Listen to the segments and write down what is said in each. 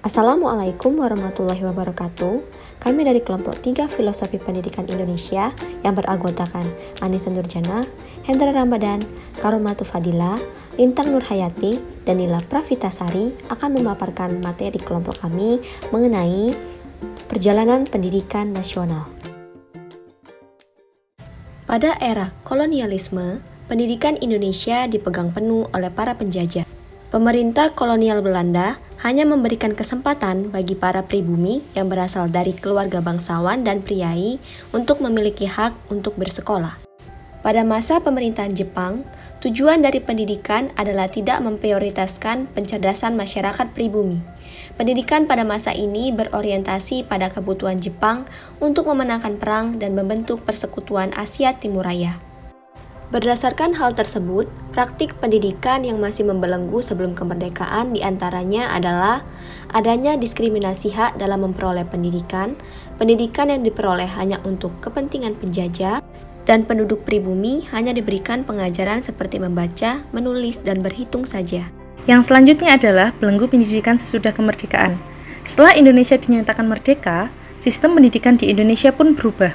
Assalamualaikum warahmatullahi wabarakatuh. Kami dari kelompok 3 Filosofi Pendidikan Indonesia yang beranggotakan Anissa Nurjana, Hendra Ramadan, Karomatu Fadila, Lintang Nurhayati, dan Nila Pravitasari akan memaparkan materi kelompok kami mengenai perjalanan pendidikan nasional. Pada era kolonialisme, pendidikan Indonesia dipegang penuh oleh para penjajah. Pemerintah kolonial Belanda hanya memberikan kesempatan bagi para pribumi yang berasal dari keluarga bangsawan dan priai untuk memiliki hak untuk bersekolah. Pada masa pemerintahan Jepang, tujuan dari pendidikan adalah tidak memprioritaskan pencerdasan masyarakat pribumi. Pendidikan pada masa ini berorientasi pada kebutuhan Jepang untuk memenangkan perang dan membentuk persekutuan Asia Timur Raya. Berdasarkan hal tersebut, praktik pendidikan yang masih membelenggu sebelum kemerdekaan diantaranya adalah adanya diskriminasi hak dalam memperoleh pendidikan yang diperoleh hanya untuk kepentingan penjajah, dan penduduk pribumi hanya diberikan pengajaran seperti membaca, menulis, dan berhitung saja. Yang selanjutnya adalah belenggu pendidikan sesudah kemerdekaan. Setelah Indonesia dinyatakan merdeka, sistem pendidikan di Indonesia pun berubah.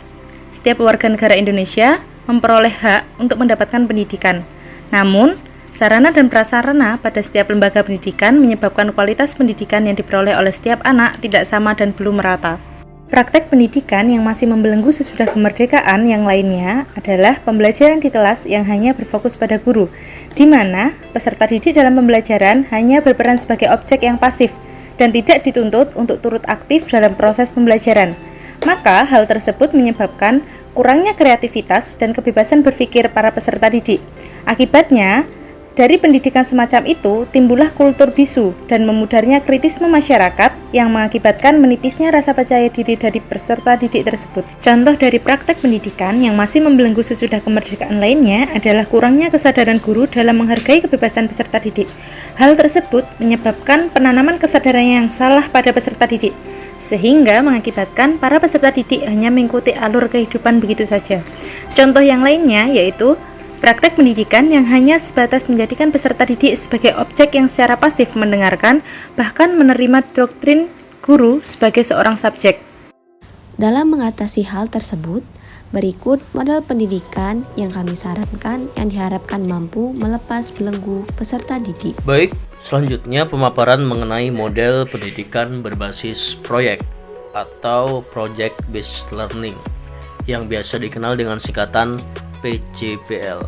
Setiap warga negara Indonesia memperoleh hak untuk mendapatkan pendidikan. Namun, sarana dan prasarana pada setiap lembaga pendidikan menyebabkan kualitas pendidikan yang diperoleh oleh setiap anak tidak sama dan belum merata. Praktek pendidikan yang masih membelenggu sesudah kemerdekaan yang lainnya adalah pembelajaran di kelas yang hanya berfokus pada guru, di mana peserta didik dalam pembelajaran hanya berperan sebagai objek yang pasif dan tidak dituntut untuk turut aktif dalam proses pembelajaran. Maka, hal tersebut menyebabkan kurangnya kreativitas dan kebebasan berpikir para peserta didik. Akibatnya, dari pendidikan semacam itu timbullah kultur bisu dan memudarnya kritisme masyarakat yang mengakibatkan menipisnya rasa percaya diri dari peserta didik tersebut. Contoh dari praktek pendidikan yang masih membelenggu sesudah kemerdekaan lainnya adalah kurangnya kesadaran guru dalam menghargai kebebasan peserta didik. Hal tersebut menyebabkan penanaman kesadaran yang salah pada peserta didik, sehingga mengakibatkan para peserta didik hanya mengikuti alur kehidupan begitu saja. Contoh yang lainnya yaitu praktek pendidikan yang hanya sebatas menjadikan peserta didik sebagai objek yang secara pasif mendengarkan, bahkan menerima doktrin guru sebagai seorang subjek. Dalam mengatasi hal tersebut, berikut model pendidikan yang kami sarankan yang diharapkan mampu melepas belenggu peserta didik. Baik, selanjutnya pemaparan mengenai model pendidikan berbasis proyek atau Project Based Learning yang biasa dikenal dengan singkatan PJBL.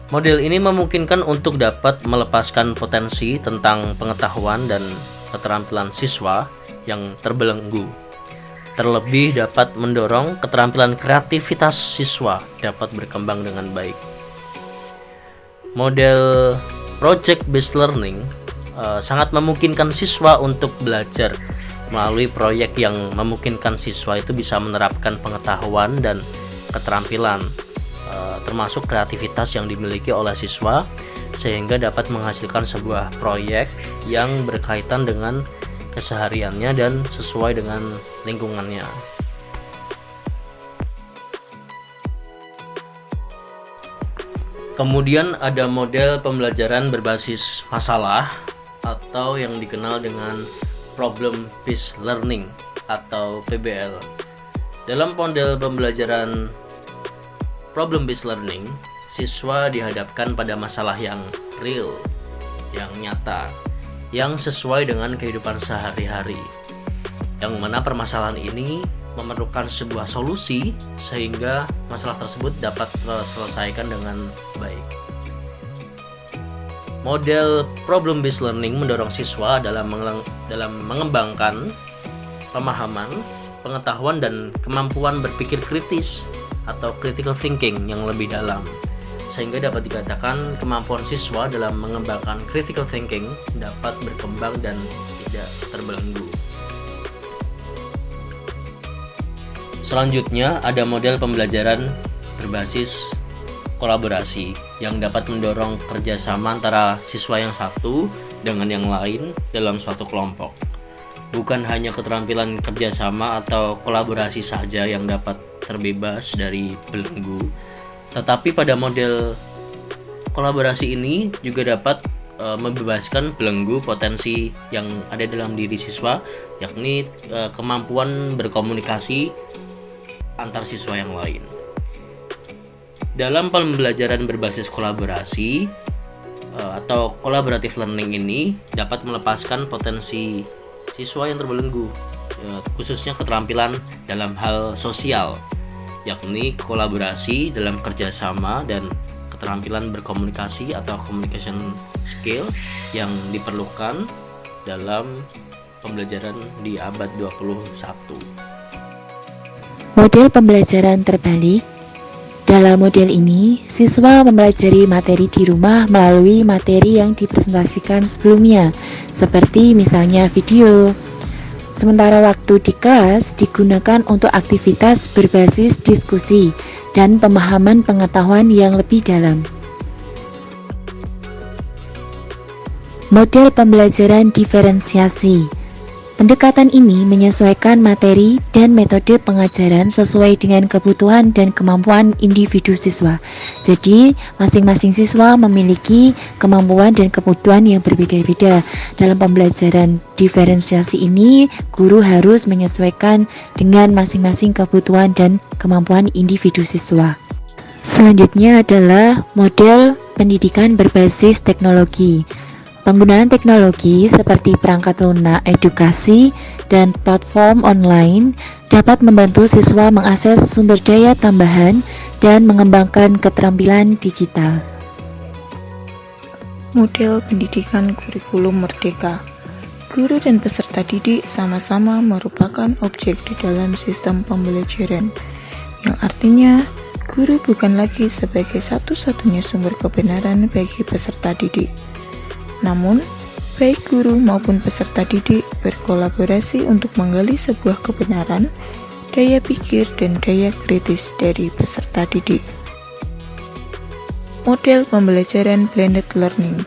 Model ini memungkinkan untuk dapat melepaskan potensi tentang pengetahuan dan keterampilan siswa yang terbelenggu. Terlebih dapat mendorong keterampilan kreativitas siswa dapat berkembang dengan baik. Model Project Based Learning sangat memungkinkan siswa untuk belajar melalui proyek yang memungkinkan siswa itu bisa menerapkan pengetahuan dan keterampilan termasuk kreativitas yang dimiliki oleh siswa sehingga dapat menghasilkan sebuah proyek yang berkaitan dengan kesehariannya dan sesuai dengan lingkungannya. Kemudian ada model pembelajaran berbasis masalah atau yang dikenal dengan Problem Based Learning atau PBL. Dalam model pembelajaran Problem Based Learning, siswa dihadapkan pada masalah yang real, yang nyata, yang sesuai dengan kehidupan sehari-hari, yang mana permasalahan ini memerlukan sebuah solusi sehingga masalah tersebut dapat terselesaikan dengan baik. Model Problem Based Learning mendorong siswa dalam mengembangkan pemahaman, pengetahuan dan kemampuan berpikir kritis atau critical thinking yang lebih dalam, sehingga dapat dikatakan kemampuan siswa dalam mengembangkan critical thinking dapat berkembang dan tidak terbelenggu. Selanjutnya ada model pembelajaran berbasis kolaborasi yang dapat mendorong kerjasama antara siswa yang satu dengan yang lain dalam suatu kelompok. Bukan hanya keterampilan kerjasama atau kolaborasi saja yang dapat terbebas dari belenggu, tetapi pada model kolaborasi ini juga dapat membebaskan belenggu potensi yang ada dalam diri siswa, yakni kemampuan berkomunikasi antar siswa yang lain. Dalam pembelajaran berbasis kolaborasi atau collaborative learning ini dapat melepaskan potensi siswa yang terbelenggu, khususnya keterampilan dalam hal sosial, yakni kolaborasi dalam kerjasama dan keterampilan berkomunikasi atau communication skill yang diperlukan dalam pembelajaran di abad 21. Model pembelajaran terbalik. Dalam model ini, siswa mempelajari materi di rumah melalui materi yang dipresentasikan sebelumnya, seperti misalnya video. Sementara waktu di kelas digunakan untuk aktivitas berbasis diskusi dan pemahaman pengetahuan yang lebih dalam. Model pembelajaran diferensiasi. Pendekatan ini menyesuaikan materi dan metode pengajaran sesuai dengan kebutuhan dan kemampuan individu siswa. Jadi, masing-masing siswa memiliki kemampuan dan kebutuhan yang berbeda-beda. Dalam pembelajaran diferensiasi ini, guru harus menyesuaikan dengan masing-masing kebutuhan dan kemampuan individu siswa. Selanjutnya adalah model pendidikan berbasis teknologi. Penggunaan teknologi seperti perangkat lunak edukasi dan platform online dapat membantu siswa mengakses sumber daya tambahan dan mengembangkan keterampilan digital. Model pendidikan kurikulum merdeka. Guru dan peserta didik sama-sama merupakan objek di dalam sistem pembelajaran, yang artinya guru bukan lagi sebagai satu-satunya sumber kebenaran bagi peserta didik. Namun, baik guru maupun peserta didik berkolaborasi untuk menggali sebuah kebenaran, daya pikir dan daya kritis dari peserta didik. Model pembelajaran blended learning.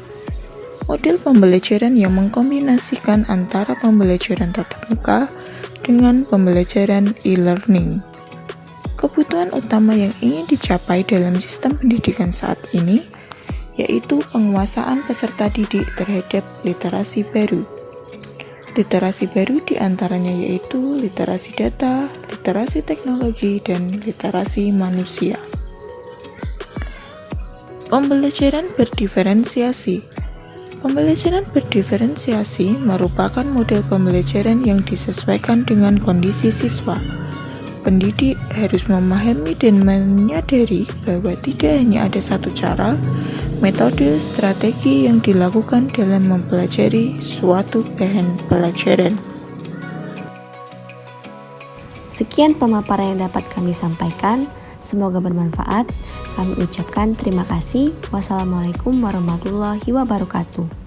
Model pembelajaran yang mengkombinasikan antara pembelajaran tatap muka dengan pembelajaran e-learning. Kebutuhan utama yang ingin dicapai dalam sistem pendidikan saat ini yaitu penguasaan peserta didik terhadap literasi baru. Literasi baru diantaranya yaitu literasi data, literasi teknologi, dan literasi manusia. Pembelajaran berdiferensiasi. Pembelajaran berdiferensiasi merupakan model pembelajaran yang disesuaikan dengan kondisi siswa. Pendidik harus memahami dan menyadari bahwa tidak hanya ada satu cara, metode, strategi yang dilakukan dalam mempelajari suatu bahan pelajaran. Sekian pemaparan yang dapat kami sampaikan. Semoga bermanfaat. Kami ucapkan terima kasih. Wassalamualaikum warahmatullahi wabarakatuh.